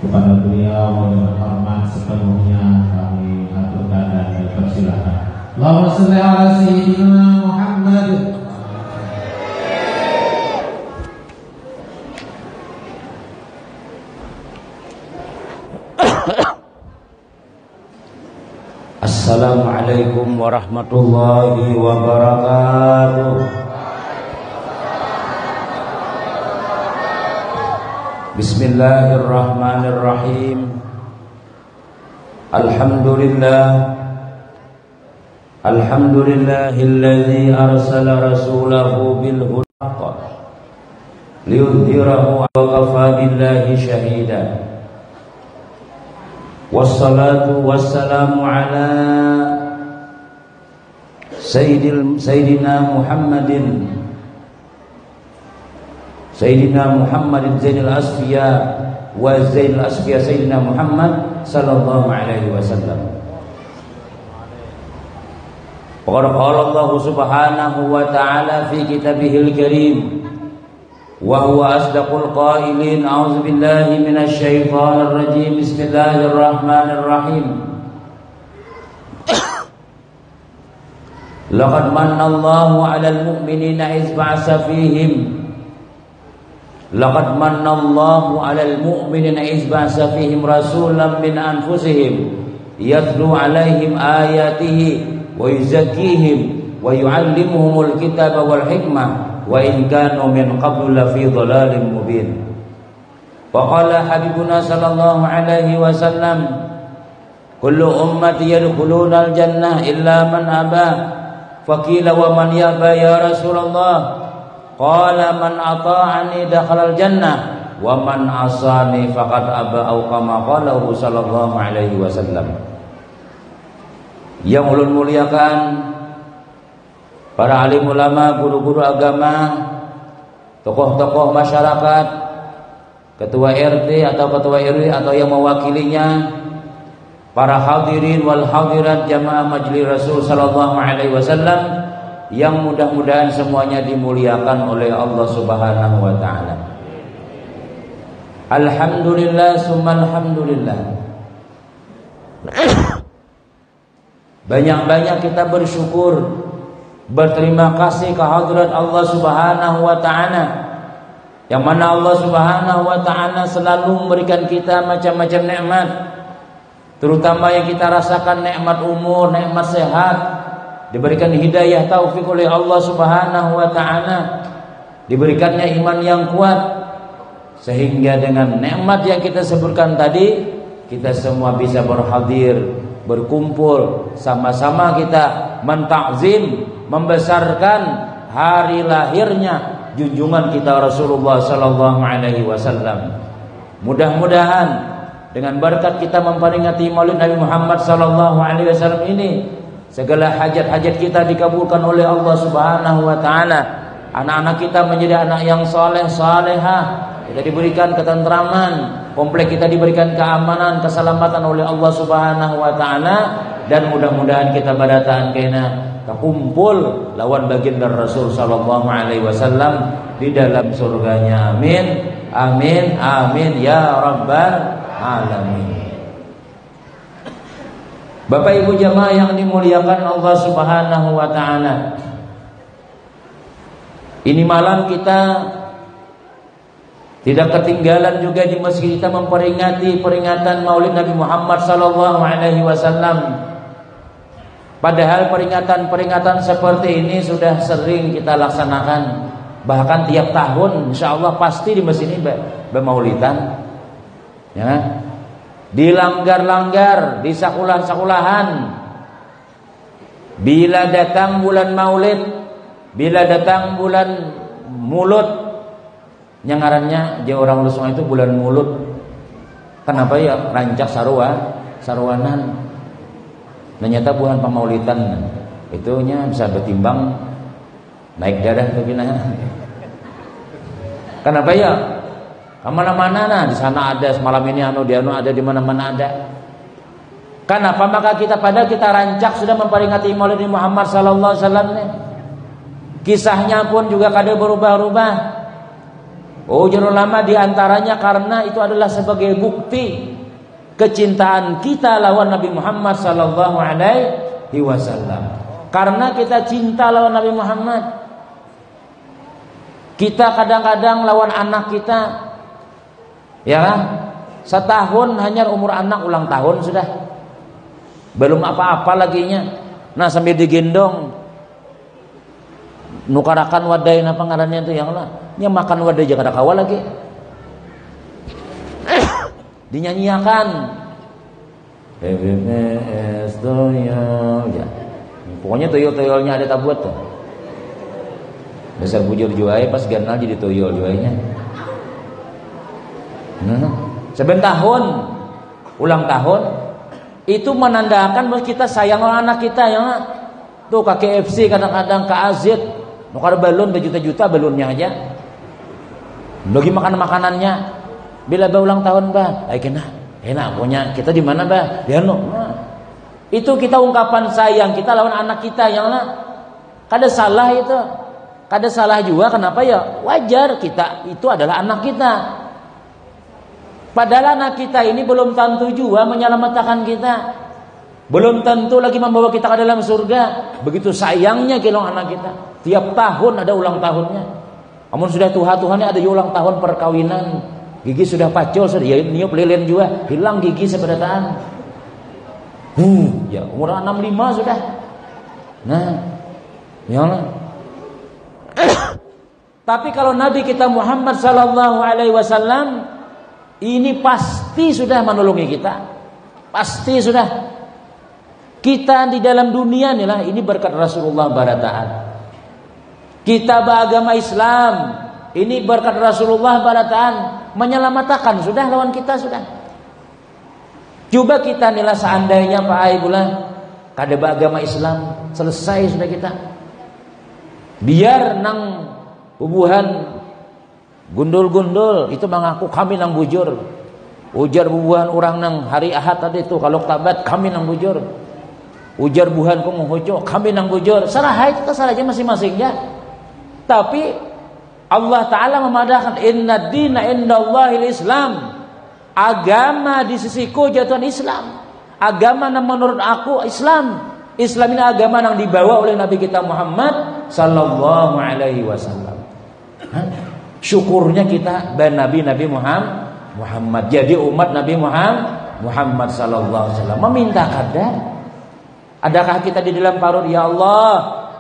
Kepada beliau dengan hormat sepenuhnya kami aturkan dan dipersilakan. Allahumma shalli ala sayyidina Muhammad. Assalamualaikum warahmatullahi wabarakatuh. Bismillahirrahmanirrahim. Alhamdulillahilladzi arsala rasulahu bil huda liyudhhirahu 'ala kafa billahi shahida. Wassalatu wassalamu ala Sayyidina Muhammadin Zainul Asfiya wa Zainul Asfiya Sayyidina Muhammad sallallahu alaihi wasallam. Qala Allah subhanahu wa ta'ala fi kitabihil karim wa huwa asdaqul qailin. A'udzu billahi minasy syaithanir rajim. Bismillahirrahmanirrahim. Laqad manna Allahu 'alal mu'minina idz ba'atsa fihim rasulan min anfusihim yatlu 'alaihim ayatihi wa yuzakkihim wa yu'allimuhumul kitaba wal hikmah wa in kanu min qablu lafi dhalalin mubin. Wa qala habibuna sallallahu alaihi wasallam, kullu ummati yadkhuluna al-jannah illa man aba. Faqila wa man yaba ya Rasulullah? Qala man ata'ani dakhala al-jannah wa man asani faqad aba, au kama qala sallallahu alaihi wasallam. Yang ulun muliakan para alim ulama, guru-guru agama, tokoh-tokoh masyarakat, ketua RT atau ketua RW atau yang mewakilinya, para hadirin wal hadirat jamaah majelis Rasul sallallahu alaihi wasallam yang mudah-mudahan semuanya dimuliakan oleh Allah Subhanahu wa taala. Alhamdulillah summa alhamdulillah. Banyak-banyak kita bersyukur, berterima kasih kehadirat Allah Subhanahu wa taala, yang mana Allah Subhanahu wa taala selalu memberikan kita macam-macam nikmat, terutama yang kita rasakan nikmat umur, nikmat sehat, diberikan hidayah taufik oleh Allah Subhanahu wa taala, diberikannya iman yang kuat, sehingga dengan nikmat yang kita sebutkan tadi kita semua bisa berhadir, berkumpul, sama-sama kita mentakzim, membesarkan hari lahirnya junjungan kita Rasulullah sallallahu alaihi wasallam. Mudah-mudahan dengan berkat kita memperingati Maulid Nabi Muhammad sallallahu alaihi wasallam ini, segala hajat-hajat kita dikabulkan oleh Allah Subhanahu wa taala. Anak-anak kita menjadi anak yang saleh salehah. Kita diberikan ketentraman, komplek kita diberikan keamanan, keselamatan oleh Allah Subhanahu wa taala, dan mudah-mudahan kita badatan kena kumpul lawan baginda Rasul sallallahu alaihi wasallam di dalam surganya. Amin. Amin. Amin ya rabbal alamin. Bapak Ibu jamaah yang dimuliakan Allah Subhanahu wa taala, ini malam kita tidak ketinggalan juga di masjid kita memperingati peringatan Maulid Nabi Muhammad sallallahu alaihi wasallam. Padahal peringatan-peringatan seperti ini sudah sering kita laksanakan, bahkan tiap tahun insyaallah pasti di masjid ini bermaulidan, ya. Dilanggar-langgar, di sekolahan-sekolahan. Bila datang bulan Maulid, bila datang bulan Mulut, yang ngarannya je orang Lusung itu bulan Mulut. Kenapa ya rancak sarwanan. Ternyata bulan pemaulidan. Itunya bisa bertimbang naik darah tuh gina. Kenapa ya? Kemana-mana nah, di sana ada, semalam ini ada di mana-mana ada. Kenapa? Maka kita padahal kita rancak sudah memperingati Maulid Muhammad sallallahu alaihi wasallam. Kisahnya pun juga kadang berubah-ubah. Ujar ulama diantaranya karena itu adalah sebagai bukti kecintaan kita lawan Nabi Muhammad sallallahu alaihi wasallam. Karena kita cinta lawan Nabi Muhammad, kita kadang-kadang lawan anak kita, ya kan? Setahun hanya umur anak ulang tahun sudah, belum apa-apa laginya. Nah sambil digendong, nukarakan wadai apa ngarannya itu yang lah, nya makan wadai jangan ada kawal lagi, dinyanyiakan, ya. Pokoknya toyol-toyolnya ada tabuat tuh. Besar bujur juai pas ganal jadi toyol juainya. Tahun ulang tahun itu menandakan bahwa kita sayang sama anak kita ya. Tuh ke KFC kadang-kadang ke AZ, nukar balon berjuta-juta balonnya aja. Bagi makanannya. Bila ulang tahun bah, enak punya kita di mana bah? Di anu. Itu kita ungkapan sayang kita lawan anak kita yang lah. Kada salah itu. Kada salah juga, kenapa ya? Wajar, kita itu adalah anak kita. Padahal anak kita ini belum tentu juga menyelamatkan kita. Belum tentu lagi membawa kita ke dalam surga. Begitu sayangnya kilong anak kita. Tiap tahun ada ulang tahunnya. Namun sudah Tuhannya ada ulang tahun perkawinan. Gigi sudah pacul, sudah ya niup lilin juga, hilang gigi seberataan. Ya umur 65 sudah. Nah, ya Allah. Tapi kalau Nabi kita Muhammad sallallahu alaihi wasallam ini pasti sudah menolongi kita. Pasti sudah. Kita di dalam dunia nih lah, ini berkat Rasulullah barataan. Kita beragama Islam, ini berkat Rasulullah barataan, menyelamatkan sudah lawan kita sudah. Coba kita nilai seandainya Pak Aibulah kada beragama Islam, selesai sudah kita. Biar nang bubuhan gundul-gundul itu mengaku kami nang bujur. Ujar bubuhan orang nang hari Ahad tadi itu kalau tabat kami nang bujur. Ujar buhan ku menghujo kami nang bujur. Sarah itu terserah aja masing-masing ya. Tapi Allah Ta'ala memadahkan inna dina indallahil Islam. Agama di sisiku jatuhan Islam. Agama yang menurut aku Islam. Islam ini agama yang dibawa oleh Nabi kita Muhammad sallallahu alaihi wasallam. Syukurnya kita dan Nabi Muhammad. Jadi umat Nabi Muhammad sallallahu alaihi wasallam meminta kadar. Adakah kita di dalam parut ya Allah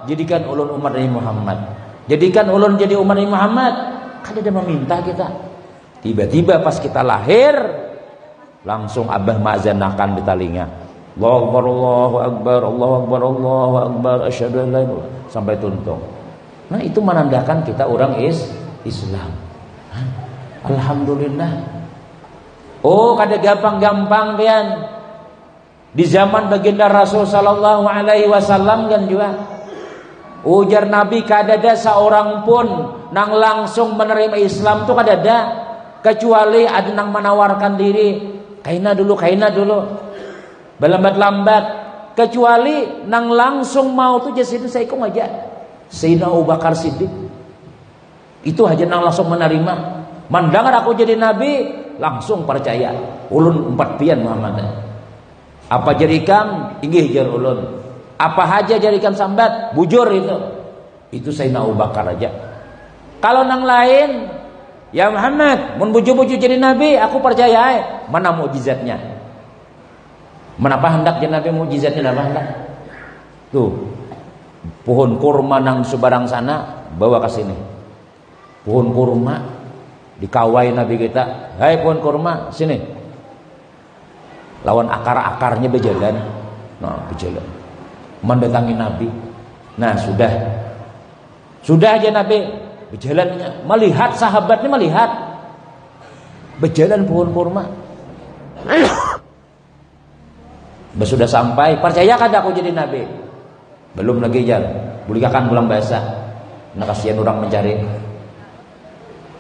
jadikan ulun umat Nabi Muhammad. Jadikan ulun jadi umat Nabi Muhammad. Kan ada meminta kita. Tiba-tiba pas kita lahir langsung abah ma'zanakan di telinga. Allahu Akbar, Allahu Akbar, Allahu Akbar, Allahu Akbar, asyhadu an la ilaha illallah sampai tuntung. Nah, itu menandakan kita orang Islam. Alhamdulillah. Oh, kada gampang-gampang pian. Di zaman baginda Rasul sallallahu alaihi wasallam kan juga. Ujar Nabi kada ada seorang pun nang langsung menerima Islam tu kada ada. Kecuali ada yang menawarkan diri, kaina dulu, berlambat-lambat. Kecuali nang langsung mau tuh jadi saya ikut aja. Sayyidina Abu Bakar Siddiq itu aja nang langsung menerima. Mandangan aku jadi nabi, langsung percaya. Ulun 4 pian Muhammad. Apa jerikan, inggih jar ulun. Apa aja jerikan sambat, bujur itu. Itu Sayyidina Abu Bakar aja. Kalau nang lain, ya Muhammad, mun buju-buju jadi nabi, aku percaya. Mana mukjizatnya? Menapa hendak jadi nabi mukjizatnya apa hendak? Tuh, pohon kurma nang sebarang sana bawa ke sini. Pohon kurma dikawai nabi kita. Hai pohon kurma, sini. Lawan akar-akarnya berjalan. Nah, berjalan. Mendatangi nabi. Nah, sudah aja nabi berjalannya, melihat sahabatnya melihat berjalan pohon kurma. Sudah sampai, percaya kan aku jadi nabi? Belum lagi jalan. Boleh kan pulang basah. Nah kasihan orang mencari.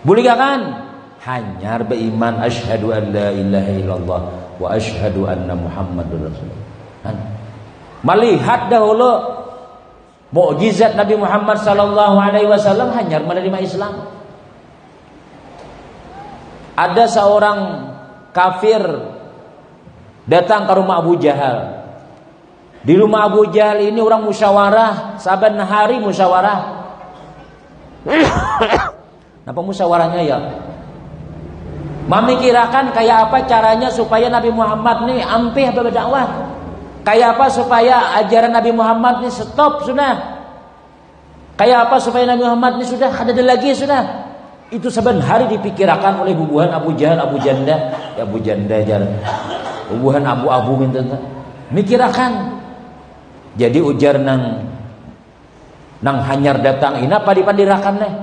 Boleh kan? Hanyar beriman asyhadu an la ilaha illallah wa asyhadu anna Muhammadur Rasulullah. Melihat dahulu mukjizat Nabi Muhammad sallallahu alaihi wasallam hanya menerima Islam. Ada seorang kafir datang ke rumah Abu Jahal. Di rumah Abu Jahal ini orang musyawarah, saban hari musyawarah. Napa musyawarahnya ya? Memikirkan kayak apa caranya supaya Nabi Muhammad nih ampih berdakwah. Kayak apa supaya ajaran Nabi Muhammad nih stop sudah. Kayak apa supaya Nabi Muhammad nih sudah ada lagi sudah. Itu saban hari dipikirkan oleh bubuhan Abu Jahal, Abu Janda, ya Abu Janda jar. Bubuhan Abu minta mikirkan. Jadi ujar nang hanyar datang ini apa dipandirakan nih.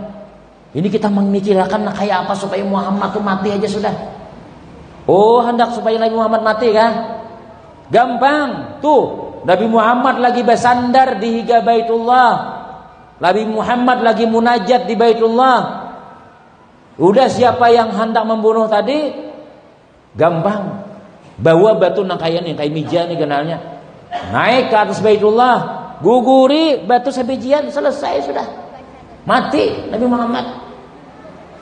Ini kita memikirkan kayak apa supaya Muhammad tuh mati aja sudah. Oh, hendak supaya Nabi Muhammad mati kan? Gampang. Tuh, Nabi Muhammad lagi bersandar di higa Baitullah. Nabi Muhammad lagi munajat di Baitullah. Udah siapa yang hendak membunuh tadi? Gampang. Bawa batu nang kayak mija nih kenalnya. Naik ke atas Baitullah, guguri batu sebijian, selesai sudah. Mati Nabi Muhammad.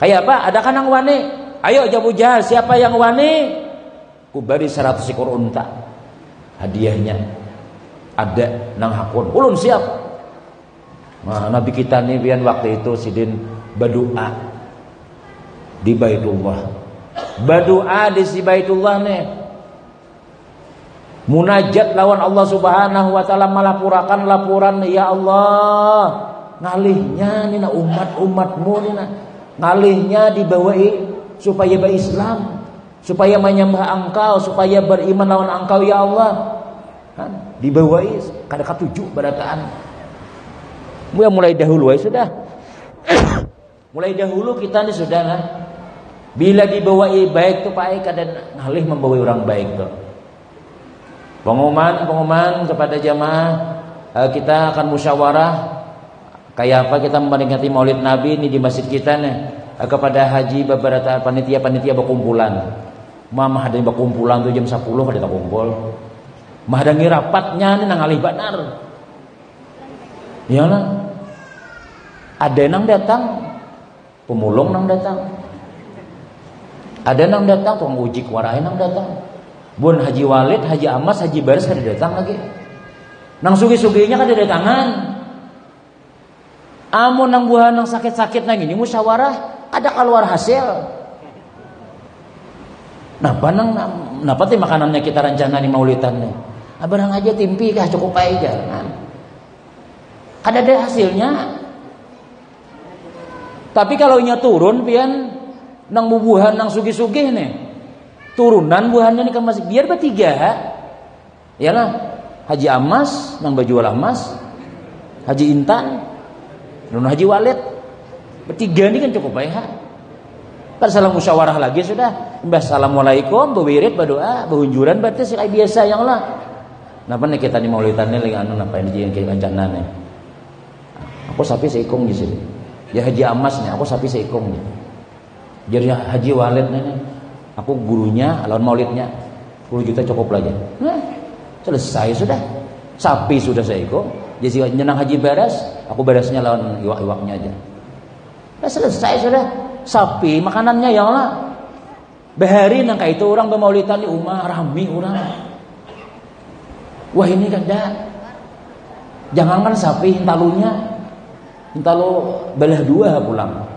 Kayak apa? Ada kan yang wani? Ayo Abu Jahal, siapa yang wani? Kubari 100 ekor unta. Hadiahnya ada nang hakun. Ulun siap. Nah, Nabi kita nih pian waktu itu sidin berdoa di Baitullah. Berdoa di si Baitullah nih. Munajat lawan Allah Subhanahu wa taala malapurakan laporan ya Allah. Ngalihnya nih na umat-umatmu nih na. Ngalihnya dibawai supaya berislam, supaya menyembah Engkau, supaya beriman lawan Engkau ya Allah. Kan dibawai kada katuju barataan. Mulai dahulu sudah. Mulai dahulu kita nih sudah lah. Bila dibawai baik tuh Pak kada ngalih membawai orang baik tuh. Pengumuman kepada jamaah, kita akan musyawarah kayak apa kita memperingati Maulid Nabi ini di masjid kita nih. Kepada haji beberapa panitia berkumpulan. Mama ada yang berkumpulan tuh jam 10 ada kumpul. Mah ada rapatnya nih nang alih banar. Ya lah. Ada nang datang, pemulung nang datang. Ada nang datang tukang uji kuarahe nang datang. Bun Haji Walid, Haji Amas, Haji Baris kada datang lagi. Nang sugi-suginya kada datangan. Amun nang buah nang sakit-sakit nang ini musyawarah ada keluar hasil. Napa teh makanannya kita rencana di maulidan nih. Abarang aja timpi kah cukup aja. Kada ada hasilnya. Tapi kalau nya turun pian nang bubuhan nang sugih-sugih nih. Turunan buahannya nih kan masih biar bertiga. Iyalah Haji Amas nang baju Amas, Haji Intan, dan Haji Walid. Bertiga ini kan cukup baik. Kan salam musyawarah lagi sudah. Mbah assalamualaikum, berwirid, berdoa, berunjuran berarti kayak biasa yang lah. Napa nih kita di maulidan nih lagi napa ini yang kayak kancanan nih. Aku sapi seikung di sini. Ya Haji Amas nih, aku sapi seikung nih. Jadi Haji Walid nih, aku gurunya lawan maulidnya 10 juta cukup lagi. Selesai sudah. Sapi sudah seikung. Jadi nyenang Haji Baras, aku barasnya lawan iwak-iwaknya aja. Nah, selesai sudah. Sapi makanannya ya Allah. Behari nang kayak itu orang bermaulidan di rumah rame orang. Wah ini kan dah. Jangankan sapi hintalunya. Hintalu belah dua pulang.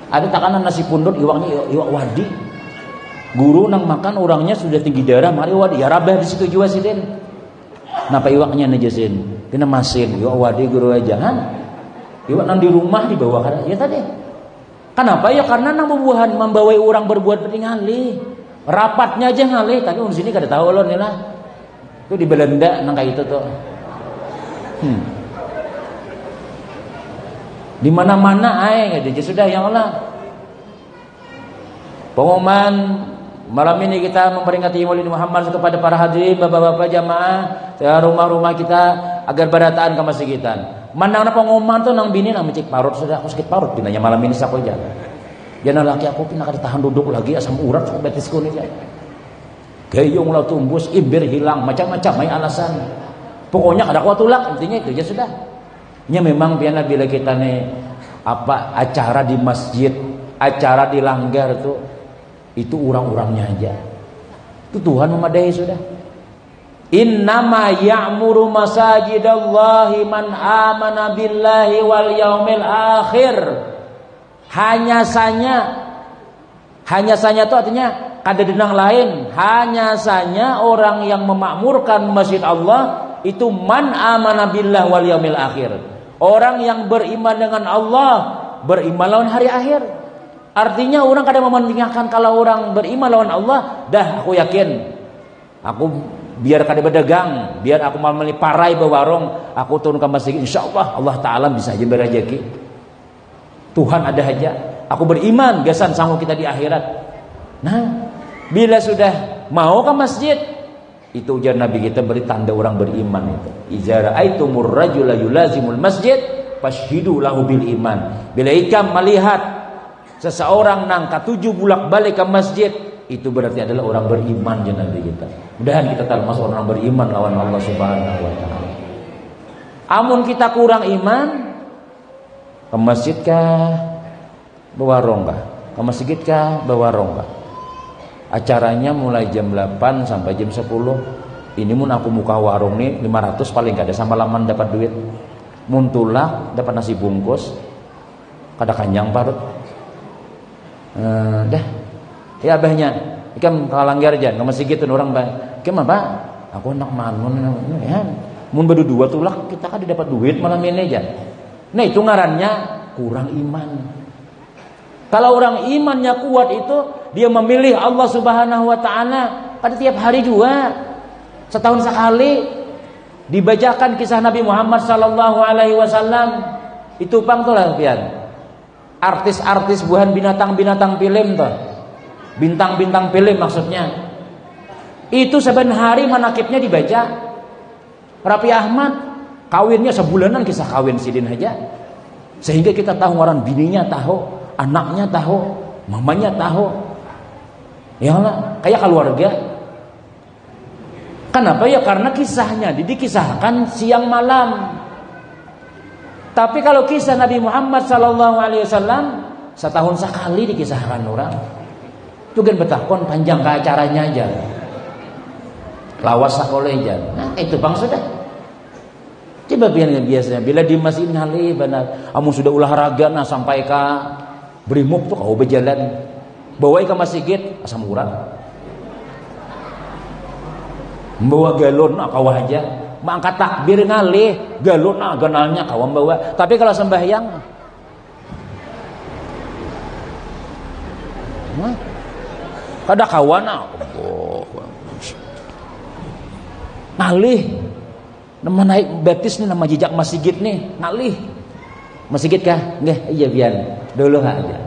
Ada takanan nasi pundut iwaknya iwak wadi. Guru nang makan orangnya sudah tinggi darah mari wadi ya rabah di situ juga sidin. Napa iwaknya najasin? Kena masin iwak wadi guru aja kan. Iwak nang di rumah dibawa kan ya tadi. Kenapa ya karena nang bubuhan membawai orang berbuat ngalih. Rapatnya aja ngalih tapi di sini kada tahu loh nih lah. Itu di Belanda nang kayak itu tuh. Di mana-mana jadi sudah ya Allah. Pengumuman malam ini kita memperingati Maulid Muhammad kepada para hadirin, bapak-bapak jamaah, rumah-rumah kita agar berataan ke masjid kita. Mandang pengumuman tuh nang bini nang mencik parut sudah aku sakit parut pinanya malam ini saku aja. Jangan laki aku pindah kada tahan duduk lagi asam urat cukup betisku nih. Gayung lah tumbus, ibir hilang, macam-macam main alasan. Pokoknya kada kuat tulak intinya itu ya sudah. Nya memang biarlah bila kita nih apa acara di masjid acara dilanggar tuh, itu orang-orangnya aja. Itu Tuhan memadai sudah. Innama ya'muru masajidallahi man amana billahi wal yaumil akhir. Hanya saja itu artinya kada denang lain. Hanya saja orang yang memakmurkan masjid Allah itu man amana billah wal yaumil akhir. Orang yang beriman dengan Allah, beriman lawan hari akhir. Artinya orang kadang mementingkan kalau orang beriman lawan Allah, dah aku yakin. Aku biar kada berdagang, biar aku mau beli parai bewarong, aku turun ke masjid, insyaallah Allah Ta'ala bisa aja berrezeki. Tuhan ada aja. Aku beriman, gasan sanggup kita di akhirat. Nah, bila sudah mau ke masjid, itu ujar Nabi kita beri tanda orang beriman itu. Idza ra'aitumur rajula yulazimul masjid fashhidu lahu bil iman. Bila ikam melihat seseorang nang katuju bulak-balik ke masjid, itu berarti adalah orang beriman ya Nabi kita. Mudahan kita termasuk orang beriman lawan Allah Subhanahu wa taala. Amun kita kurang iman, ke masjid kah bewarong kah? Ke masjid kah bewarong kah? Acaranya mulai jam 8 sampai jam 10. Ini mun aku muka warung nih 500 paling gak ada, sama laman dapat duit. Mun tulak dapat nasi bungkus. Kada kanyang parut. Dah. Ya abahnya, ikam kalanggar jan, ke masjid gitu orang bah. Ikam apa? Aku nak manun ya. Mun berdua tulak kita kan dapat duit malam ini jan. Nah itu ngarannya kurang iman. Kalau orang imannya kuat itu dia memilih Allah Subhanahu wa taala pada tiap hari juga. Setahun sekali dibacakan kisah Nabi Muhammad sallallahu alaihi wasallam. Itu pang tuh lah pian. Artis-artis buhan binatang-binatang film tuh. Bintang-bintang film maksudnya. Itu saban hari manakibnya dibaca. Rapi Ahmad kawinnya sebulanan kisah kawin sidin aja. Sehingga kita tahu orang bininya tahu, anaknya tahu, mamanya tahu. Ya Allah, kayak keluarga. Kenapa ya? Karena kisahnya dikisahkan siang malam. Tapi kalau kisah Nabi Muhammad SAW setahun sekali dikisahkan orang. Itu kan betakon panjang ke acaranya aja. Lawas sekolah aja. Nah itu bang sudah. Coba biasanya bila di masjid nali benar, kamu sudah olahraga nah sampai ke Brimob tuh kau berjalan, bawa ke masjid asam urat, membawa galon nah kau aja, mangkat takbir ngalih galon nah ganalnya kau membawa. Tapi kalau sembahyang, kada kawan nah, ngalih. Nama naik baptis nih, nama jejak masjid nih, ngalih. Masjid kah? Nggak, iya biar dulu aja.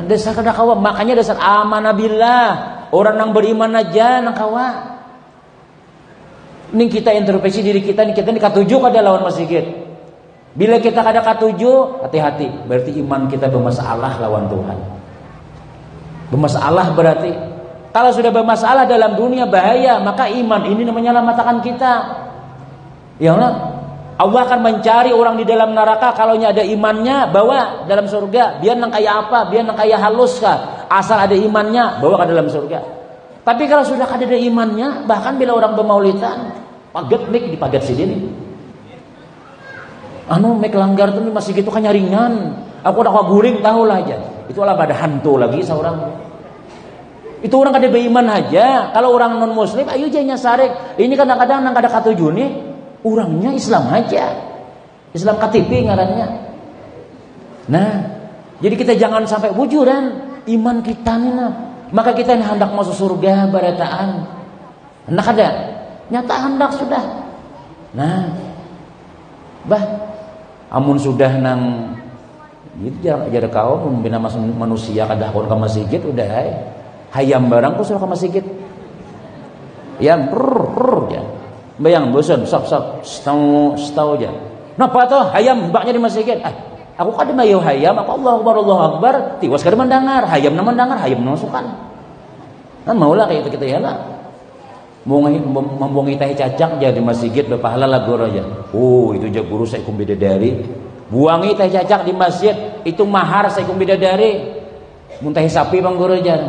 Dasar kada kawa, makanya dasar amanah billah. Orang yang beriman aja nang kawa. Ini kita introspeksi diri kita nih katuju kada lawan masjid. Bila kita kada katuju, hati-hati. Berarti iman kita bermasalah lawan Tuhan. Bermasalah berarti kalau sudah bermasalah dalam dunia bahaya, maka iman ini menyelamatkan kita. Ya Allah, Allah akan mencari orang di dalam neraka. Kalau ada imannya bawa dalam surga. Biar nang kaya apa, biar nang kaya halus kah, asal ada imannya bawa ke dalam surga. Tapi kalau sudah ada imannya, bahkan bila orang bermaulidan, paget mik dipaget sini. Mek langgar tuh masih gitu kan nyaringan. Aku udah guring tahu lah aja. Itu lah pada hantu lagi seorang. Itu orang kada beriman aja. Kalau orang non muslim, ayo janya sarek. Ini kadang-kadang nang kada katuju nih. Orangnya Islam aja, Islam KTP ngarannya. Nah, jadi kita jangan sampai wujudan iman kita nih nah. Maka kita ini hendak masuk surga barataan. Hendak ada, nyata hendak sudah. Nah, amun sudah nang, itu jarang kau membina manusia kada kon ke masjid udah. Hayam barang kok suruh ke masjid. Ya, ya. Bayang bosan, sok setau aja. Napa tuh hayam mbaknya di masjid? Aku kada mayo hayam, aku Allahu Akbar, tiwas kada mendengar, hayam na mendengar, hayam na masukan. Kan maulah kayak kita ya lah. Membuang kita cacak jadi masjid berpahala lah guru aja. Oh, itu aja guru saya kumbida dari buangi teh cacak di masjid itu mahar saikum bidadari. Muntah sapi Bang Guru aja.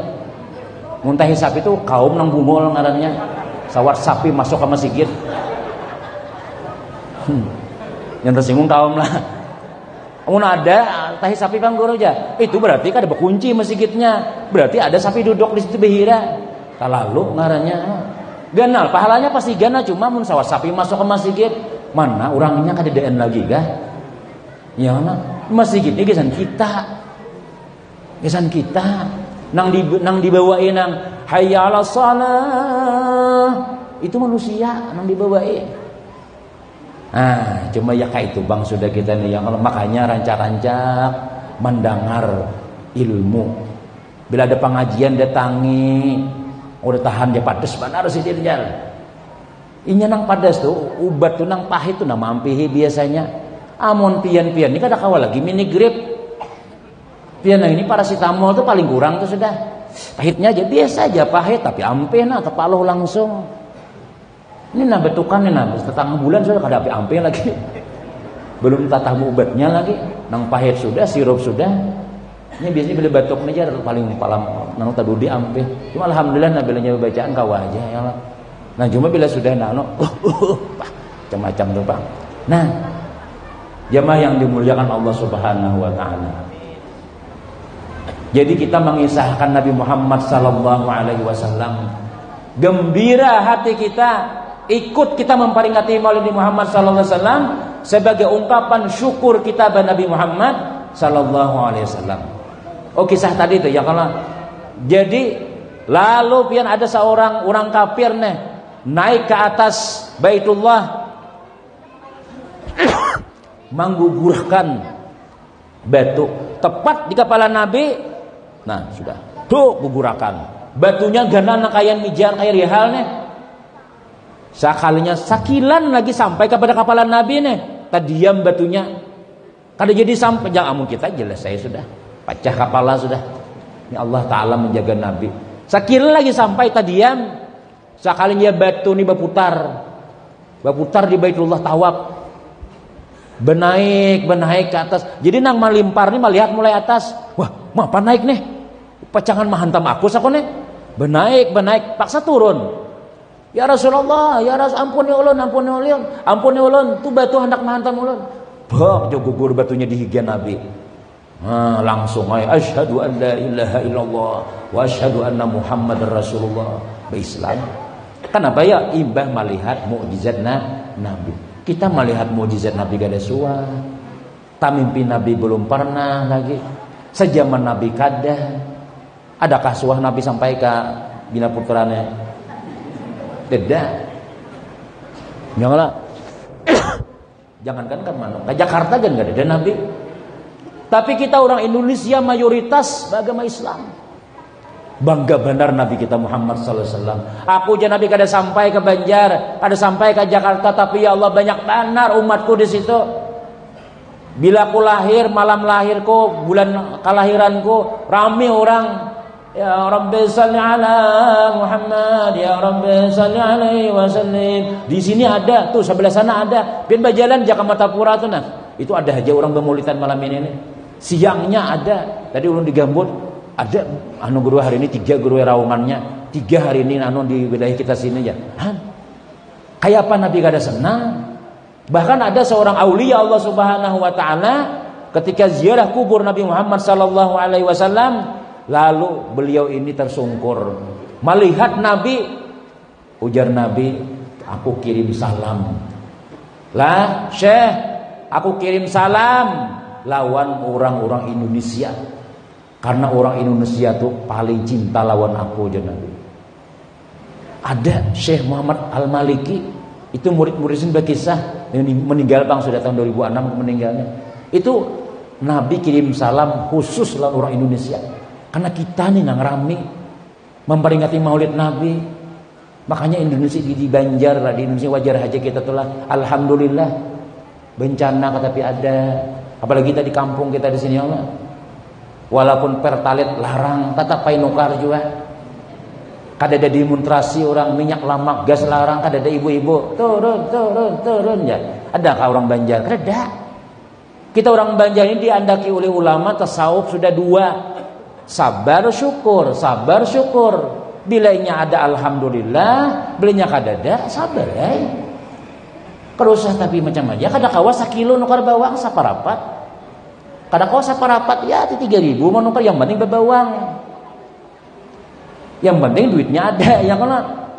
Muntah sapi itu kaum nang bungul ngarannya. Sawat sapi masuk ke masjid. Yang tersinggung kaum lah. Mun ada tahi sapi Bang Guru aja. Itu berarti kada berkunci masjidnya. Berarti ada sapi duduk di situ behira. Talalu ngarannya. Ganal pahalanya pasti gana, cuma mun sawat sapi masuk ke masjid, mana orangnya kada deen lagi kah? Ya mana? Masjid ini gesan kita. Kesan kita nang dibawain nang hayya 'alas shalah itu manusia nang dibawain. Cuma ya kayak itu Bang sudah kita nih yang makanya rancak-rancak mendengar ilmu. Bila ada pengajian datangi, udah tahan dia padas benar sih dia jalan. Inya nang padas tuh ubat tuh nang pahit tuh nang mampihi biasanya. Amon pian-pian ini kada kawal lagi mini grip. Pian ini paracetamol tuh paling kurang tuh sudah. Pahitnya aja biasa aja pahit tapi ampe nah kepaloh langsung. Ini nah betukan nih nah setengah bulan sudah kada ampe lagi. Belum tatah obatnya lagi. Nang pahit sudah, sirup sudah. Ini biasanya bila batuk aja paling palam nang tadudi ampe. Cuma alhamdulillah nah bila nyawa bacaan kawa aja ya Allah. Nah cuma bila sudah nano macam-macam tuh Bang. Nah, jamaah yang dimuliakan Allah Subhanahu wa taala. Jadi kita mengisahkan Nabi Muhammad sallallahu alaihi wasallam. Gembira hati kita, ikut kita memperingati Maulid Muhammad sallallahu alaihi wasallam sebagai ungkapan syukur kita kepada Nabi Muhammad sallallahu alaihi wasallam. Oh kisah tadi itu ya kalau jadi lalu pian ada seorang orang kafir nih naik ke atas Baitullah menggugurkan batu tepat di kepala Nabi. Nah sudah tuh gugurakan batunya gana kayak mijar kayak rihal nih. Sekalinya sakilan lagi sampai kepada kepala Nabi nih. Tadiam batunya kada jadi sampai jangan amun kita jelas saya sudah pecah kepala sudah. Ini Allah Ta'ala menjaga Nabi. Sakilan lagi sampai tadiam sekalinya batu nih berputar di Baitullah tawaf. Benaik ke atas. Jadi nang malimpar nih melihat mulai atas. Wah, apa naik nih? Pacangan mahantam aku sako nih. Benaik, paksa turun. Ya Rasulullah, ya ampuni ulun, tuh batu hendak mahantam ulun. Bak jo gugur batunya di higi Nabi. Langsung asyhadu an la ilaha illallah wa asyhadu anna Muhammadar Rasulullah. Islam. Kenapa ya imbah melihat mukjizat Nabi. Kita melihat mukjizat Nabi gada suah. Tamimpi Nabi belum pernah lagi. Sejaman Nabi kada. Adakah suah Nabi sampai ke bina putranya? Tidak. Janganlah. Jangankan kan mana? Ke Jakarta kan gak ada Nabi. Tapi kita orang Indonesia mayoritas beragama Islam. Bangga benar Nabi kita Muhammad sallallahu alaihi wasallam. Aku jangan Nabi kada sampai ke Banjar, kada sampai ke Jakarta, tapi ya Allah banyak benar umatku di situ. Bila aku lahir, malam lahirku, bulan kelahiranku, rame orang. Ya Rabbi salli ala Muhammad, ya Rabbi salli alaihi wasallim. Di sini ada, tuh sebelah sana ada. Pian berjalan Jakarta tuh nah. Itu ada aja orang bermaulidan malam ini nih. Siangnya ada. Tadi ulun digambut ada anu guru hari ini 3 guru raungannya 3 hari ini anu di wilayah kita sini ya. Kayak apa Nabi kada senang. Bahkan ada seorang aulia Allah Subhanahu wa taala ketika ziarah kubur Nabi Muhammad sallallahu alaihi wasallam, lalu beliau ini tersungkur melihat Nabi. Ujar Nabi, aku kirim salam. Lah, Syekh, aku kirim salam lawan orang-orang Indonesia. Karena orang Indonesia tuh paling cinta lawan aku aja Nabi. Ada Syekh Muhammad Al-Maliki, itu murid-murid berkisah meninggal Bang sudah tahun 2006 meninggalnya. Itu Nabi kirim salam khusus lawan orang Indonesia. Karena kita nih nang rame memperingati Maulid Nabi. Makanya Indonesia di Banjar lah, di Indonesia wajar aja kita tuh lah. Alhamdulillah bencana tapi ada. Apalagi kita di kampung kita di sini Allah. Walaupun pertalit larang, tetap pai nukar juga. Kada ada demonstrasi orang minyak lamak gas larang, kada ada ibu-ibu turun ya. Adakah orang Banjar? Kada. Kita orang Banjar ini diandaki oleh ulama tasawuf sudah 2. Sabar syukur, sabar syukur. Bilanya ada alhamdulillah, bilanya kadada sabar ya. Kalau usah tapi macam aja, kada kawa sakilo nukar bawang saparapat. Kada kawa saparapat ya 3.000 mau nukar, yang penting bebawang. Yang penting duitnya ada, yang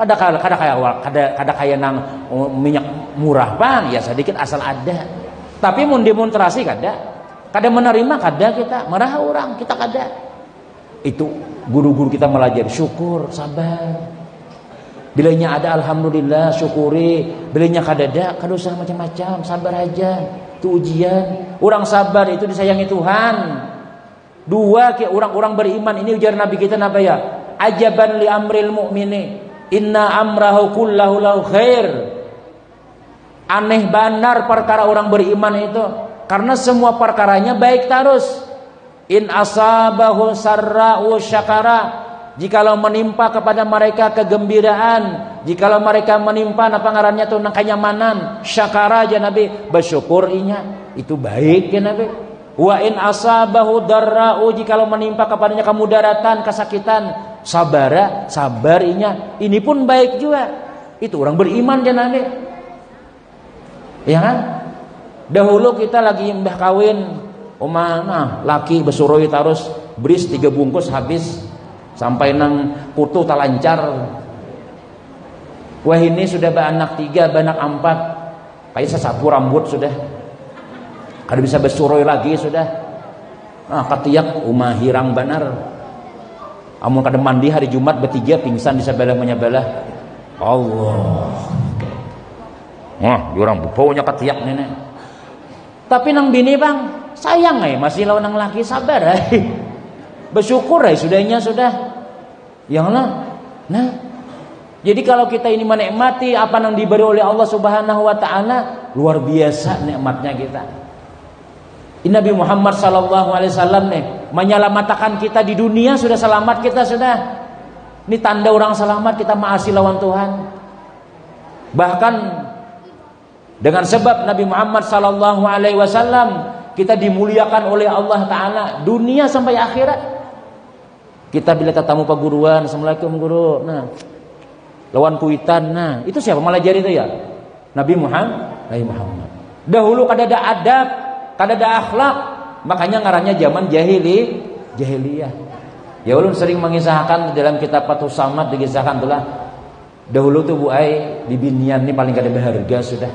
kada kaya nang minyak murah pan, ya sedikit asal ada. Tapi mun demonstrasi kada menerima kada kita, marah orang kita kada. Itu guru-guru kita melajari syukur, sabar. Bilanya ada alhamdulillah, syukuri. Bilanya kada usah macam-macam, sabar aja. Itu ujian. Orang sabar itu disayangi Tuhan. 2, orang-orang beriman ini ujar Nabi kita apa ya? Ajaban li amril mu'mini, inna amrahu kullahu lahu khair. Aneh benar perkara orang beriman itu, karena semua perkaranya baik terus. In asabahu sarra'u syakara, jikalau menimpa kepada mereka kegembiraan, jikalau mereka menimpa apa ngarannya tuh kenyamanan, syakara aja Nabi, bersyukur inya, itu baik ya Nabi. Wa in asabahu darra'u, jikalau menimpa kepadanya kemudaratan, kesakitan, sabara, sabar inya, ini pun baik juga. Itu orang beriman ya Nabi. Ya kan? Dahulu kita lagi mbah kawin, omah laki besuroi terus beris 3 bungkus habis sampai nang kutu tak lancar. Wah ini sudah beranak 3, beranak 4, kayak sesapu rambut sudah. Kada bisa besuroi lagi sudah. Ketiak umah hirang benar. Amun kada mandi hari Jumat bertiga pingsan di sebelah menyebelah. Allah. Diorang baunya ketiak nenek. Tapi nang bini bang, sayang masih lawan nang laki, sabar bersyukur sudahnya sudah. Yang nah. Jadi kalau kita ini menikmati apa yang diberi oleh Allah Subhanahu wa taala, luar biasa nikmatnya kita. Nabi Muhammad sallallahu alaihi wasallam menyelamatkan kita di dunia, sudah selamat kita sudah. Ini tanda orang selamat, kita maasi lawan Tuhan. Bahkan dengan sebab Nabi Muhammad sallallahu alaihi wasallam kita dimuliakan oleh Allah taala dunia sampai akhirat. Kita bila tetamu paguruan, assalamualaikum guru. Nah, lawan kuitan. Nah, itu siapa melajari itu ya? Nabi Muhammad. Dahulu kada ada adab, kada ada akhlak, makanya ngarannya zaman jahiliyah. Ya ulun sering mengisahkan dalam kitab Fathus Samad, dikisahkan itulah dahulu tuh Bu Ai di binian ini paling kada berharga sudah.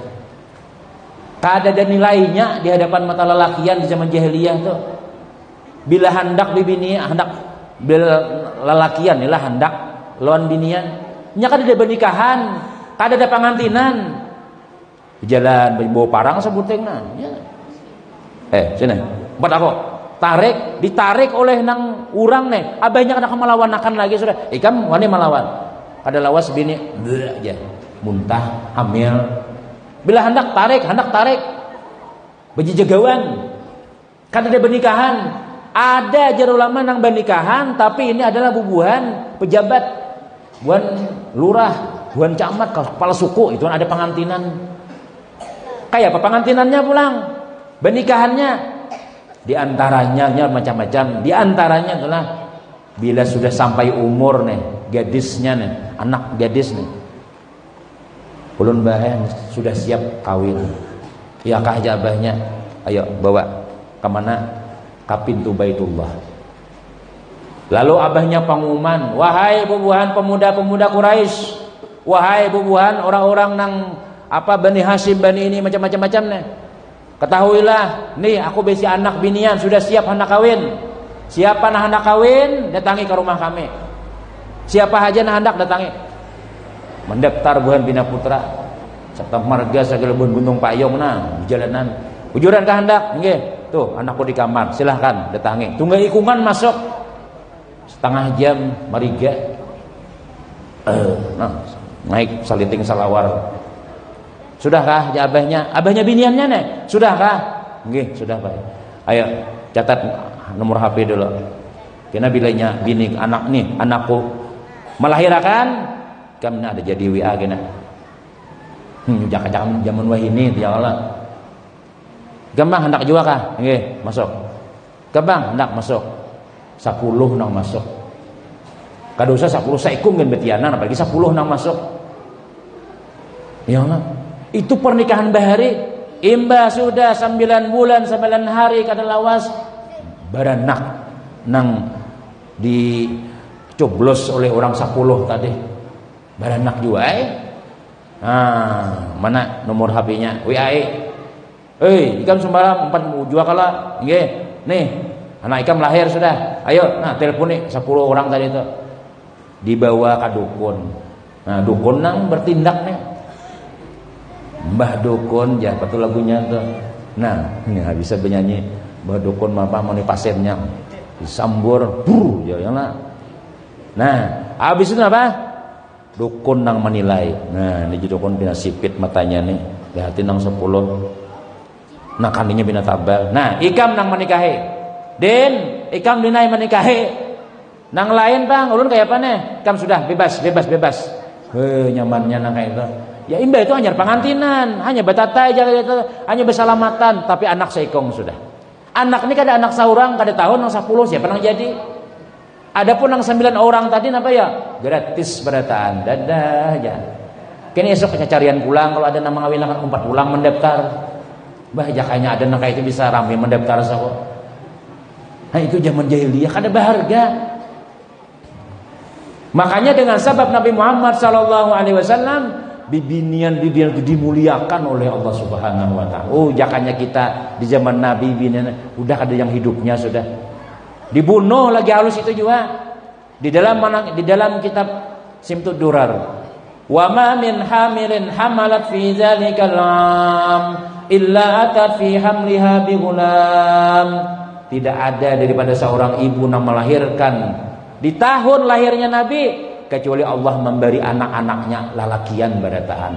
Kada ada nilainya di hadapan mata lelakian di zaman jahiliyah tuh. Bila hendak bibini, hendak bila lelakian inilah hendak lawan binian, nya kada ada pernikahan, kada ada pengantinan. Jalan bawa parang sebuteng nah. Ya. Sini. Buat aku. Ditarik oleh nang urang abahnya kada melawan akan lagi sudah. Ikam wani melawan. Kada lawas bini aja. Muntah, hamil. Bila hendak tarik bejijagawan, kan ada pernikahan. Ada jar ulama nang pernikahan, tapi ini adalah bubuhan pejabat, buan lurah, buan camat, kepala suku, itu ada pengantinan. Kayak apa pengantinannya pulang? Pernikahannya diantaranya macam-macam. Diantaranya adalah bila sudah sampai umur gadisnya anak gadis ulun bahan sudah siap kawin. Ya kah jabahnya? Ayo bawa kemana? Ke pintu Baitullah. Lalu abahnya pengumuman, wahai bubuhan pemuda-pemuda Quraisy, wahai bubuhan orang-orang nang Bani Hashim, Bani ini macam-macam ketahuilah, nih aku besi anak binian sudah siap hendak kawin. Siapa nak hendak kawin, datangi ke rumah kami. Siapa aja nak hendak datangi. Mendaftar buhan bina putra serta marga segala gunung payung di jalanan. Ujuran kehendak, nggih. Tuh anakku di kamar, silahkan datangi. Tunggu ikungan masuk. Setengah jam mariga. Naik salinting salawar. Sudahkah abahnya? Abahnya biniannya Sudahkah? Nggih, sudah Pak. Ayo catat nomor HP dulu. Karena bilanya bini anakku melahirkan kami ada jadi WA kena. Jangan zaman wah ini ya Allah. Gampang hendak juga kah? Nggih, masuk. Gampang hendak masuk. 10 nang masuk. Kada usah 10 saikum kan betianan apalagi 10 nang masuk. Ya Allah. Itu pernikahan bahari. Imba sudah 9 bulan 9 hari kada lawas baranak nang dicoblos oleh orang 10 tadi. Baranak juga mana nomor HP-nya? WA. Ikam sembarang 4 jua kala. Nggih. Nih, anak ikam lahir sudah. Ayo, nah telepon nih 10 orang tadi itu. Dibawa ke dukun. Nah, dukun nang bertindak nih. Mbah dukun ya betul lagunya tuh. Nah, ini bisa bernyanyi. Mbah dukun apa mau nih pasiennya. Disambur, ya lah. Nah, habis itu apa? Dukun nang menilai. Nah, ini dukun bina sipit matanya nih. Lihatin nang 10. Nah, kaninya bina tabal. Nah, ikam nang menikahi. Den, ikam dinai menikahi. Nang lain bang, ulun kayak apa nih? Ikam sudah bebas. Nyamannya nang kayak itu. Ya imba itu hanya pengantinan, hanya batatai jalan itu, hanya bersalamatan, tapi anak seikong sudah. Anak ini kada anak seorang, kada tahun nang 10 siapa nang jadi. Adapun nang 9 orang tadi apa ya? Gratis berataan. Dadah aja. Kini esok carian pulang kalau ada nama ngawin akan 4 pulang mendaftar. Bah jakanya ada nang kayak itu bisa ramai mendaftar sako. Nah itu zaman jahiliyah kada berharga. Makanya dengan sebab Nabi Muhammad sallallahu alaihi wasallam bibinian itu dimuliakan oleh Allah Subhanahu wa taala. Oh, jakanya kita di zaman Nabi binian udah ada yang hidupnya sudah. Dibunuh lagi halus itu juga. Di dalam kitab Simtud Durar. Wa ma min hamilin hamalat fi dzalikal am illa atat fi hamliha bi ghulam. Tidak ada daripada seorang ibu yang melahirkan di tahun lahirnya Nabi kecuali Allah memberi anak-anaknya lalakian barataan.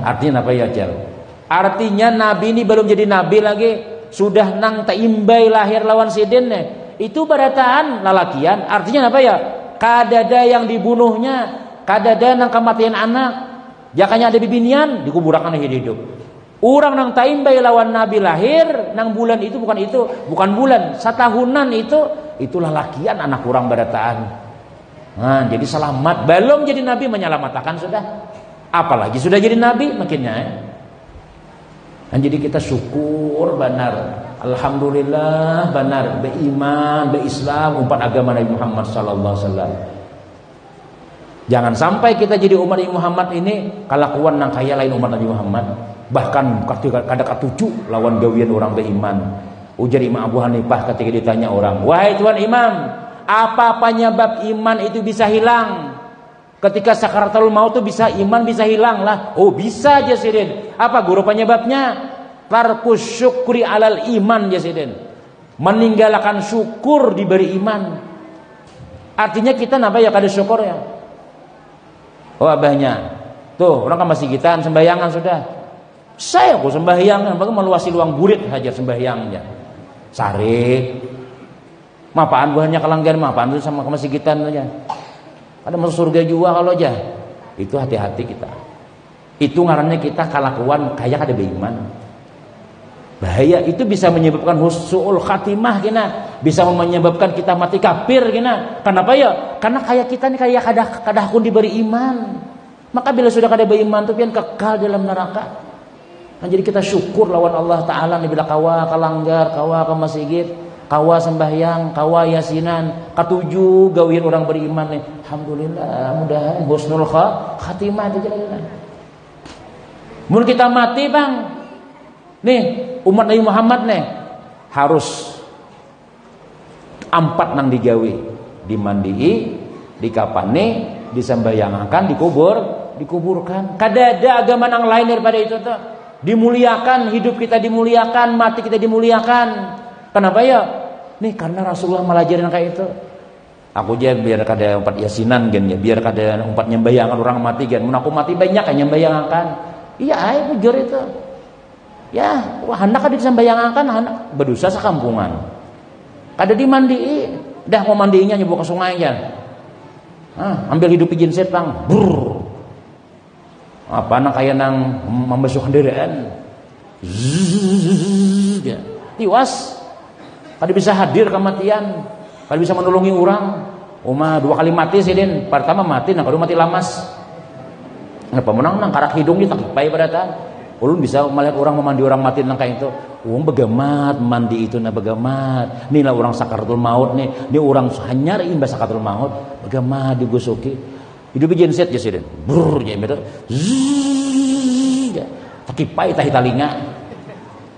Artinya apa ya, Jal? Artinya Nabi ini belum jadi Nabi lagi, sudah nang taimbai lahir lawan sidin itu barataan lalakian. Artinya apa ya? Kadada yang dibunuhnya, kadada nang kematian anak, jakanya ada bibinian dikuburakan hidup. Orang nang taimbai lawan Nabi lahir nang bulan itu bukan bulan, satahunan itu lalakian anak kurang barataan. Nah, jadi selamat. Belum jadi Nabi menyelamatkan sudah. Apalagi sudah jadi Nabi makinnya. Dan jadi kita syukur benar. Alhamdulillah benar beriman, berislam umat agama Nabi Muhammad sallallahu alaihi wasallam. Jangan sampai kita jadi umat Nabi Muhammad ini kalakuan nang kaya lain umat Nabi Muhammad. Bahkan kada katuju lawan gawian orang beriman. Ujar Imam Abu Hanifah ketika ditanya orang, "Wahai Tuan Imam, apa penyebab iman itu bisa hilang? Ketika sakaratul maut itu iman bisa hilang lah." Oh bisa Jasidin. Apa guru penyebabnya? Tarkus syukri alal iman Jasidin. Meninggalkan syukur diberi iman. Artinya kita napa ya kada syukur ya. Oh abahnya. Tuh orang kan masih gitaan sembayangan sudah. Saya kok sembahyang, bagaimana meluasi luang burit hajar sembahyangnya. Sarik. Mapaan buahnya kelanggan, mapaan itu sama kemasigitan aja. Ada masuk surga juga kalau aja. Itu hati-hati kita. Itu ngarannya kita kalakuan kayak ada beriman. Bahaya itu bisa menyebabkan husnul khatimah kena, bisa menyebabkan kita mati kafir kena. Kenapa ya? Karena kayak kita nih kayak kada kun diberi iman. Maka bila sudah kada beriman tuh pian kekal dalam neraka. Nah, jadi kita syukur lawan Allah Ta'ala nih bila kawa kalanggar, kawa ke masjid, kawa sembahyang, kawa yasinan, katuju gawian orang beriman nih. Alhamdulillah, mudah husnul khatimah aja jalan. Mun kita mati bang, nih umat Nabi Muhammad nih harus 4 nang digawi, dimandii, dikapani, disembahyangkan, dikuburkan. Kada ada agama nang lain daripada itu tuh. Dimuliakan, hidup kita dimuliakan, mati kita dimuliakan. Kenapa ya? Nih karena Rasulullah melajarin kayak itu. Aku aja biar kada 4 yasinan gen ya, biar kada 4 nyembayangan orang mati gen. Mun aku mati banyak kan nyembayangan. Iya, ai bujur itu. Ya, wah hendak kada disembayangan, hendak berdosa sakampungan. Kada dimandii, dah mau mandiinya nyebu ke sungai aja. Ambil hidup izin setang. Apa nak kaya nang membasuh kendaraan. Ya. Tiwas. Kada bisa hadir kematian, kada bisa menolongi orang. Uma 2 kali mati sidin. Pertama mati, nah kedua mati lamas. Ngapa menang nang karak hidung kita kipai pada ta. Ulun bisa melihat orang memandi orang mati nang kayak itu. Wong begamat mandi itu na begamat. Inilah orang sakaratul maut nih. Ini orang hanyar imbas sakaratul maut. Begamat digosoki. Hidup genset ya sidin. Brr ya betul. Ya. Takipai tah talinga.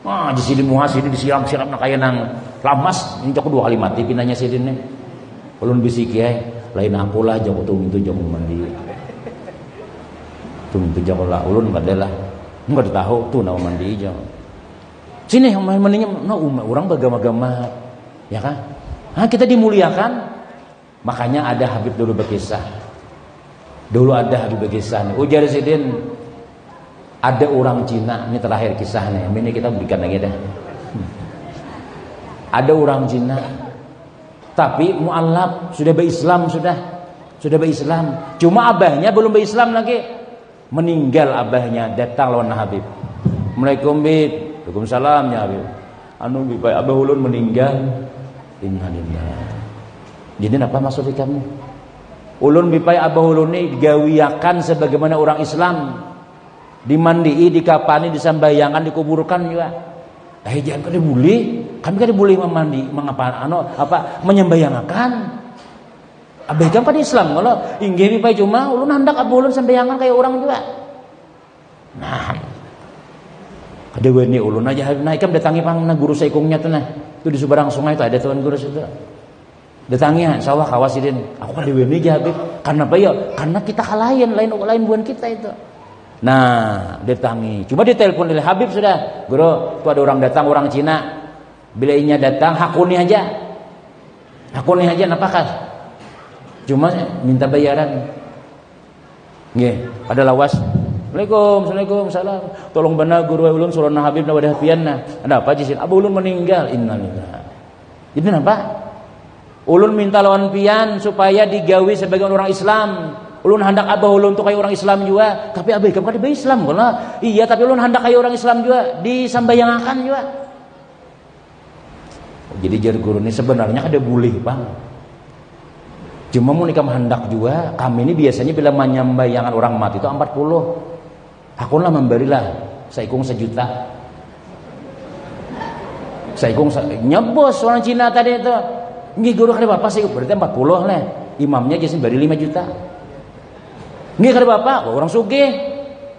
Wah, di sini muha sini disiram-siram nak kaya nang lamas, ini jauh 2 kali mati pinanya sidin nih. Ulun bisi kiai, lain aku lah jauh itu jauh mandi. Tung itu jauh lah, ulun badalah. Enggak tahu tuh nama mandi jauh. Sini yang mandinya, nah orang bergama-gama, ya kan? Nah, kita dimuliakan, makanya ada Habib dulu berkisah. Dulu ada Habib berkisah. Ujar sidin. Ada orang Cina, ini terakhir kisahnya. Ini kita berikan lagi dah. Ada orang Cina, tapi mu'alaf sudah berislam sudah berislam. Cuma abahnya belum berislam lagi. Meninggal abahnya, datang lawan Habib. Assalamualaikum Bib. Waalaikumsalam ya Habib. Anu Bib, abah ulun meninggal. Innalillah. Jadi apa maksudnya kamu? Ulun bipai abah ulun ini digawiakan sebagaimana orang Islam. Dimandii, dikapani, disambayangkan, dikuburkan juga. Jangan kada boleh. Kami kada boleh memandi, menyambayangkan. Abaikan pada Islam kalau inggih pai cuma ulun hendak abulun sambayangan kayak orang juga. Nah. Kada weni ulun aja naikam datangi pang na guru saikungnya tuh nah. Itu di seberang sungai itu ada tuan guru situ. Datangi sawah kawasidin. Aku kada weni aja Habib. Karena apa ya? Karena kita kalayan lain buan kita itu. Nah, datangi. Cuma ditelepon oleh Habib sudah. Guru, tuh ada orang datang, orang Cina. Bila inya datang, hakuni aja. Hakuni aja, napakah? Cuma minta bayaran. Nggih, ada lawas. Assalamualaikum, salam. Tolong benar guru ulun surana Habib na wadah pianna. Ada apa jisin? Abu ulun meninggal. Innalillah. Ini apa? Ulun minta lawan pian supaya digawi sebagai orang Islam. Ulun hendak abah ulun tuh kayak orang Islam juga, tapi abah kamu kan Islam kalau iya, tapi ulun hendak kayak orang Islam juga, disambayangakan juga. Jadi jar guru ini sebenarnya ada boleh bang. Cuma mau nikah hendak juga, kami ini biasanya bila menyambayangan orang mati itu 40. Akunlah memberilah, saikung 1 juta. Saikung nyebos orang Cina tadi itu. Nggih guru kada bapak sih, berarti 40 lah. Imamnya jadi beri 5 juta. Nggih kada bapak, orang sugih.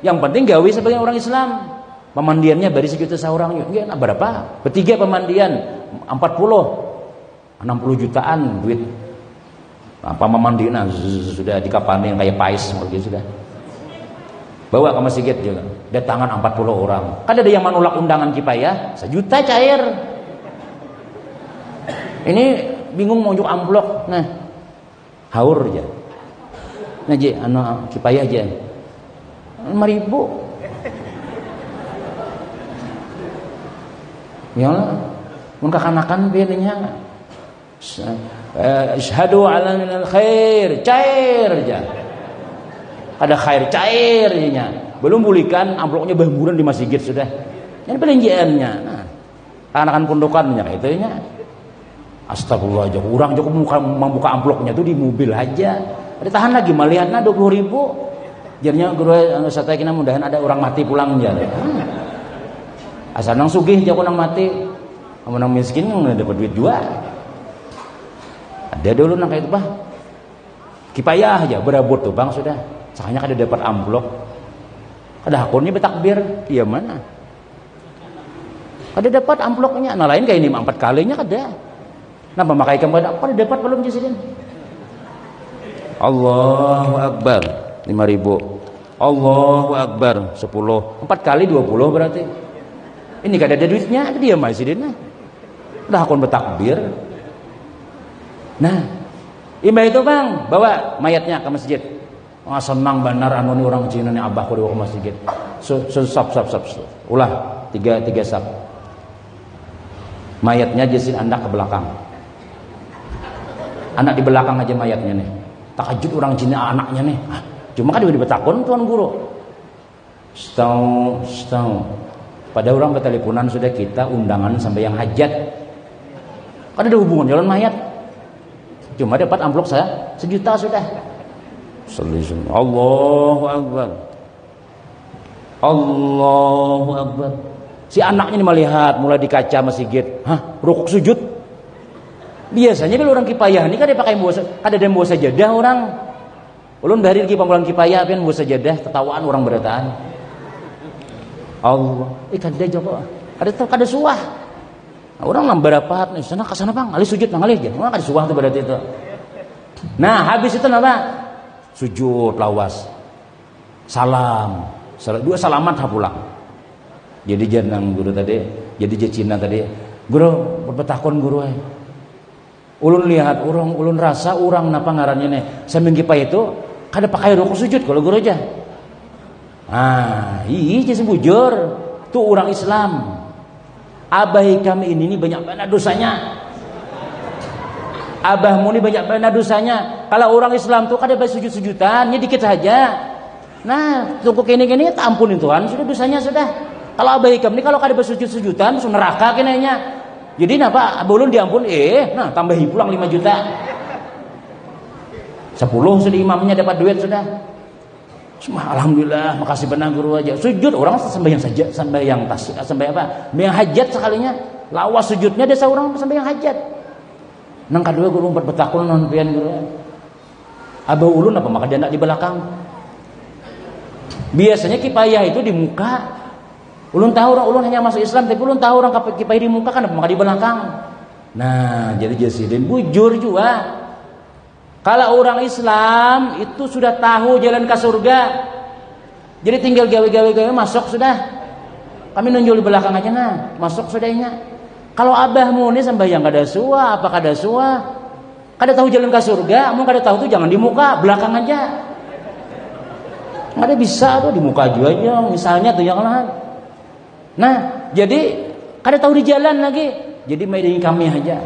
Yang penting gawe sebagai orang Islam. Pemandiannya bari 1 juta seorang. Nggih, berapa? Bertiga pemandian 40. 60 jutaan duit. Apa memandian sudah dikapani yang kayak pais begitu sudah. Bawa ke masjid juga. Datangan 40 orang. Kan ada yang menolak undangan kipaya, 1 juta cair. Ini bingung mau njuk amplop. Nah. Haur aja. Nah je, kipayah aja 5.000. Ya lah, mun kakanakan biasanya Asyhadu ala minal khair, cair aja. Ada khair cairnya. Belum bulikan amplopnya berhamburan di masjid sudah. Ini belanjaannya. Nah, anak-anak pondokannya kayak itu nya. Astagfirullah aja. Urang cukup membuka amplopnya tuh di mobil aja. Ada tahan lagi melihatnya 20.000. Jadinya guru satya kena mudahan ada orang mati pulang aja. Asal nang sugih jago nang mati. Amun nang miskin nggak dapat duit juga. Ada dulu nang kayak itu bah. Kipayah aja berabot tuh bang sudah. Sakanya kada dapat amplop. Kada hakunnya betakbir. Iya mana? Kada dapat amplopnya. Nah lain kayak ini 4 kalinya kada. Napa makai kamu kada dapat belum jisidin. Allahu Akbar 5.000. Allahu Akbar 10. 4 kali 20 berarti. Ini kada ada duitnya, dia masih dina. Dah akun bertakbir. Nah, imam itu bang bawa mayatnya ke masjid. Wah senang benar anu ni orang Cina ni abah ku ke masjid. Sap. Ulah 3 sap. Mayatnya jesin andak ke belakang. Anak di belakang aja mayatnya nih. Takjub orang Cina anaknya nih. Cuma kan dia betakun tuan guru. Setau. Pada orang berteleponan sudah kita undangan sampai yang hajat. Kan ada hubungan jalan mayat. Cuma dapat amplop saya 1 juta sudah. Allahu Akbar. Allahu Akbar. Si anaknya ini melihat mulai di kaca masjid. Hah, rukuk sujud. Biasanya kalau orang kipayah ini kan dia pakai ada bawa sajadah orang. Ulun dari lagi pambulan kipayah pian bawa sajadah tetawaan orang berataan. Allah, kada coba. Kada suah. Nah, orang nambah dapat nih sana kesana bang, alih sujud bang alih aja. Orang kada suah tuh berarti itu. Nah habis itu apa? Sujud lawas, salam, dua salamat pulang. Jadi jenang guru tadi, jadi je Cina tadi. Guru berpetakon guru. Ulun lihat orang, ulun rasa orang napa ngarannya nih. Sambil kipayah itu kada pakai rukuk sujud kalau guru aja. Iya sebujur tuh orang Islam. Abah kami ini banyak banget dosanya. Abahmu ini banyak banget dosanya. Kalau orang Islam tuh kada baik sujud-sujudan, ya dikit saja. Nah, tunggu kini-kini tak ampunin Tuhan, sudah dosanya sudah. Kalau abah kami ini kalau kada baik sujud-sujudan, sudah neraka kinanya. Jadi napa abah ulun diampun, nah tambahi pulang 5 juta. 10 sudah imamnya dapat duit sudah. Alhamdulillah, makasih benar guru aja. Sujud orang sembahyang saja, sembahyang tas, sembahyang apa? Sembahyang hajat sekalinya. Lawas sujudnya desa orang sembahyang hajat. Nang kedua guru berbetakun non pian guru. Abah ulun apa maka dia di belakang. Biasanya kipayah itu di muka. Ulun tahu orang ulun hanya masuk Islam, tapi ulun tahu orang kipayah di muka kan apa maka di belakang. Nah, jadi jasidin bujur juga. Kalau orang Islam itu sudah tahu jalan ke surga, jadi tinggal gawe-gawe masuk sudah. Kami nunjuk di belakang aja nah, masuk sudahnya. Kalau abahmu ini sembahyang kada suah, apa kada suah, kada tahu jalan ke surga, mau kada tahu tuh jangan di muka, belakang aja. Nggak ada bisa tuh di muka aja, misalnya tuh yang lain. Nah, jadi kada tahu di jalan lagi, jadi main dengan kami aja.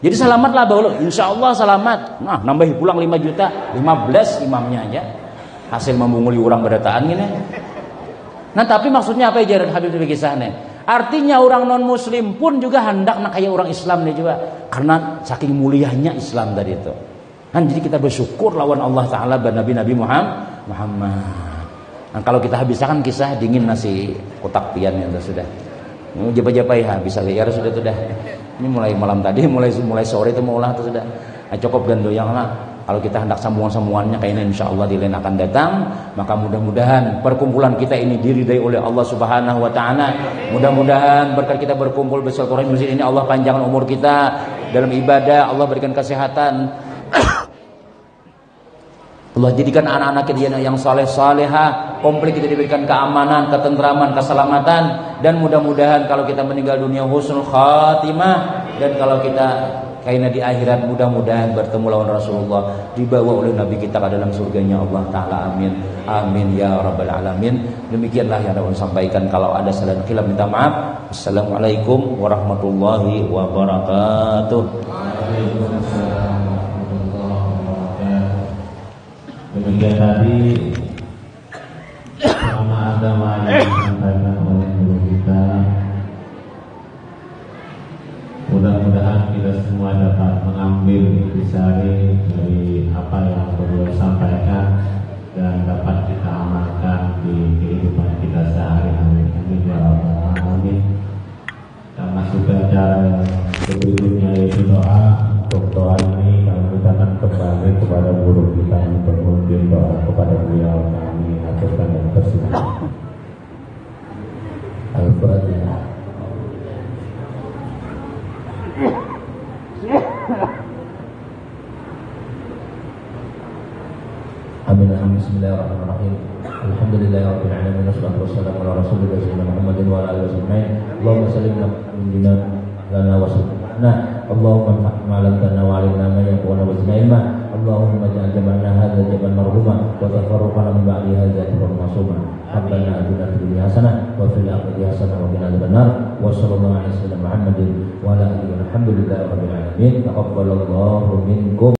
Jadi selamatlah bahwa insya Allah selamat. Nah nambahi pulang 5 juta 15 imamnya aja. Hasil membunguli orang berdataan gini. Nah tapi maksudnya apa ya Habib Habib kisahnya? Artinya orang non muslim pun juga hendak nak kayak orang Islam nih juga. Karena saking mulianya Islam tadi itu. Nah jadi kita bersyukur lawan Allah Ta'ala dan Nabi Muhammad. Nah kalau kita habiskan kisah dingin nasi kotak pian yang sudah. Japai-japai bisa lihat sudah. Ini mulai malam tadi, mulai sore itu mau ulah itu sudah. Cukup gandoyang lah. Kalau kita hendak sambungan-sambungannya kayaknya insya Allah di lain akan datang. Maka mudah-mudahan perkumpulan kita ini diridai oleh Allah Subhanahu Wa Taala. Mudah-mudahan berkat kita berkumpul bersilaturahmi di masjid ini Allah panjangkan umur kita dalam ibadah. Allah berikan kesehatan. Allah jadikan anak-anak kita yang saleh-salehah, komplit kita diberikan keamanan, ketentraman, keselamatan, dan mudah-mudahan kalau kita meninggal dunia husnul khatimah, dan kalau kita kayaknya di akhirat mudah-mudahan bertemu lawan Rasulullah, dibawa oleh Nabi kita ke dalam surganya Allah Ta'ala. Amin. Amin ya rabbal alamin. Demikianlah yang dapat sampaikan. Kalau ada salah dan khilaf minta maaf. Assalamualaikum warahmatullahi wabarakatuh. Demikian tadi selama agama yang disampaikan oleh guru kita. Mudah-mudahan kita semua dapat mengambil intisari dari apa yang beliau sampaikan dan dapat kita amalkan di kehidupan kita sehari-hari. Amin ya rabbal alamin. Dan masuk ke acara berikutnya yaitu doa. Untuk doa ini kami mintakan kembali kepada guru kita untuk memimpin doa kepada beliau. Kami aturkan yang persilakan. Al-Fatihah. Amin. Bismillahirrahmanirrahim. Alhamdulillahirabbil alamin wassalatu wassalamu ala rasulillah Muhammadin wa ala alihi wasallam. Allahumma salli ala lana wa sallimna. Allahumma ma'alamtana wa alimna ma yakuna wa zina ilma. Allahumma ja'al jamalna hadha jamal marhuma wa tafarruqana min ba'di hadha jamal masuma. Rabbana atina fid dunya hasanah wa fil akhirati hasanah wa qina adzabannar. Wa sallallahu alaihi wasallam Muhammadin wa ala alihi wa alhamdulillahi rabbil alamin. Taqabbalallahu minkum.